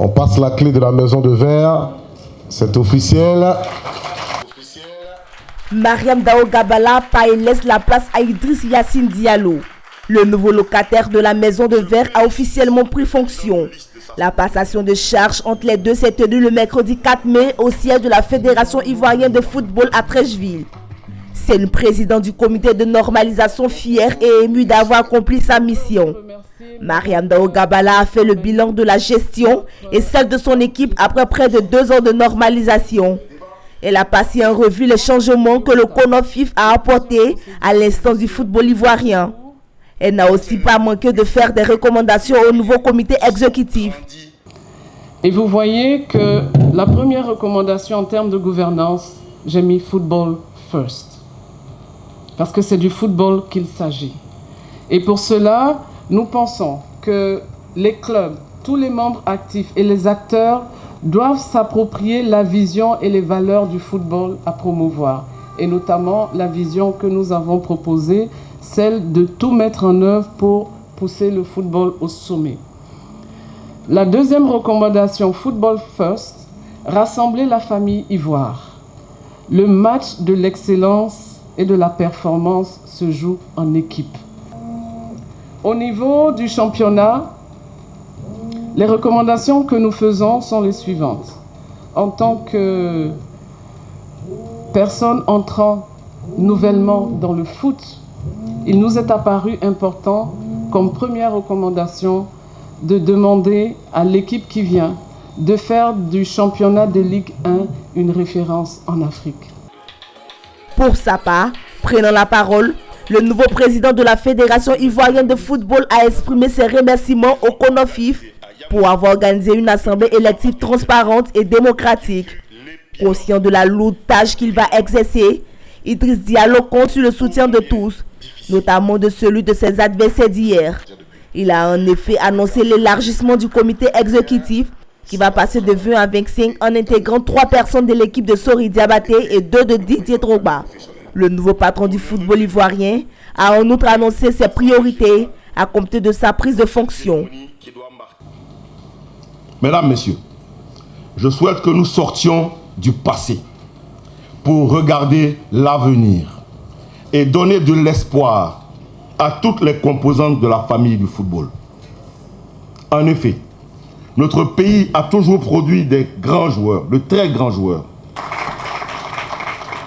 On passe la clé de la maison de verre. C'est officiel. Mariam Dao Gabala laisse la place à Idriss Yassine Diallo. Le nouveau locataire de la maison de verre a officiellement pris fonction. La passation de charges entre les deux s'est tenue le mercredi 4 mai au siège de la Fédération ivoirienne de football à Treichville. C'est le président du comité de normalisation fier et ému d'avoir accompli sa mission. Mariam Dao Gabala a fait le bilan de la gestion et celle de son équipe après près de 2 ans de normalisation. Elle a passé en revue les changements que le CONOFIF a apportés à l'instance du football ivoirien. Elle n'a aussi pas manqué de faire des recommandations au nouveau comité exécutif. Et vous voyez que la première recommandation en termes de gouvernance, j'ai mis football first. Parce que c'est du football qu'il s'agit. Et pour cela, nous pensons que les clubs, tous les membres actifs et les acteurs doivent s'approprier la vision et les valeurs du football à promouvoir. Et notamment la vision que nous avons proposée, celle de tout mettre en œuvre pour pousser le football au sommet. La deuxième recommandation, football first, rassembler la famille ivoire. Le match de l'excellence et de la performance se joue en équipe. Au niveau du championnat, les recommandations que nous faisons sont les suivantes. En tant que personne entrant nouvellement dans le foot, il nous est apparu important, comme première recommandation, de demander à l'équipe qui vient de faire du championnat de Ligue 1 une référence en Afrique. Pour sa part, prenant la parole, le nouveau président de la Fédération ivoirienne de football a exprimé ses remerciements au CONOFIF pour avoir organisé une assemblée élective transparente et démocratique. Conscient de la lourde tâche qu'il va exercer, Idriss Diallo compte sur le soutien de tous, notamment de celui de ses adversaires d'hier. Il a en effet annoncé l'élargissement du comité exécutif qui va passer de 20 à 25 en intégrant 3 personnes de l'équipe de Sori Diabaté et 2 de Didier Drogba. Le nouveau patron du football ivoirien a en outre annoncé ses priorités à compter de sa prise de fonction. Mesdames, Messieurs, je souhaite que nous sortions du passé pour regarder l'avenir et donner de l'espoir à toutes les composantes de la famille du football. En effet, notre pays a toujours produit des grands joueurs, de très grands joueurs.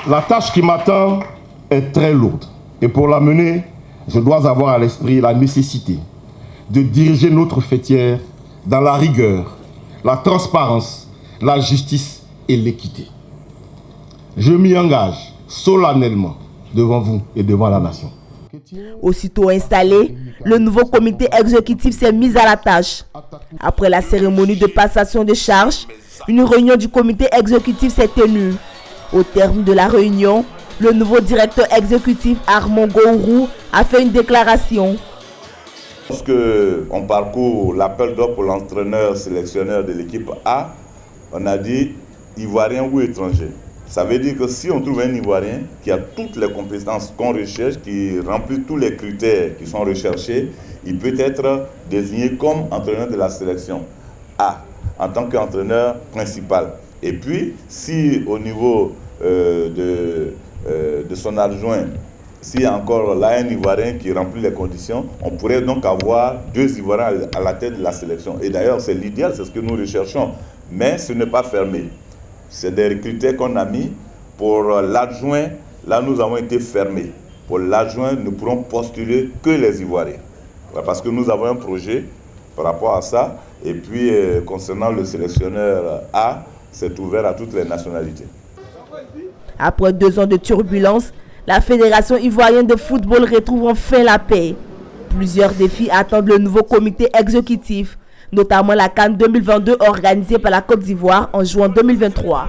La tâche qui m'attend est très lourde et pour la mener, je dois avoir à l'esprit la nécessité de diriger notre fêtière dans la rigueur, la transparence, la justice et l'équité. Je m'y engage solennellement devant vous et devant la nation. Aussitôt installé, le nouveau comité exécutif s'est mis à la tâche. Après la cérémonie de passation de charges, une réunion du comité exécutif s'est tenue. Au terme de la réunion, le nouveau directeur exécutif Armand Gourou a fait une déclaration. Lorsque on parcourt l'appel d'offres pour l'entraîneur sélectionneur de l'équipe A, on a dit Ivoirien ou étranger. Ça veut dire que si on trouve un Ivoirien qui a toutes les compétences qu'on recherche, qui remplit tous les critères qui sont recherchés, il peut être désigné comme entraîneur de la sélection A, en tant qu'entraîneur principal. Et puis, si au niveau de son adjoint, s'il y a encore là un Ivoirien qui remplit les conditions, on pourrait donc avoir 2 Ivoiriens à la tête de la sélection. Et d'ailleurs, c'est l'idéal, c'est ce que nous recherchons. Mais ce n'est pas fermé. C'est des critères qu'on a mis. Pour l'adjoint, là, nous avons été fermés. Pour l'adjoint, nous pourrons postuler que les Ivoiriens. Parce que nous avons un projet par rapport à ça. Et puis, concernant le sélectionneur A, c'est ouvert à toutes les nationalités. Après 2 ans de turbulence, la Fédération ivoirienne de football retrouve enfin la paix. Plusieurs défis attendent le nouveau comité exécutif, notamment la CAN 2022 organisée par la Côte d'Ivoire en juin 2023.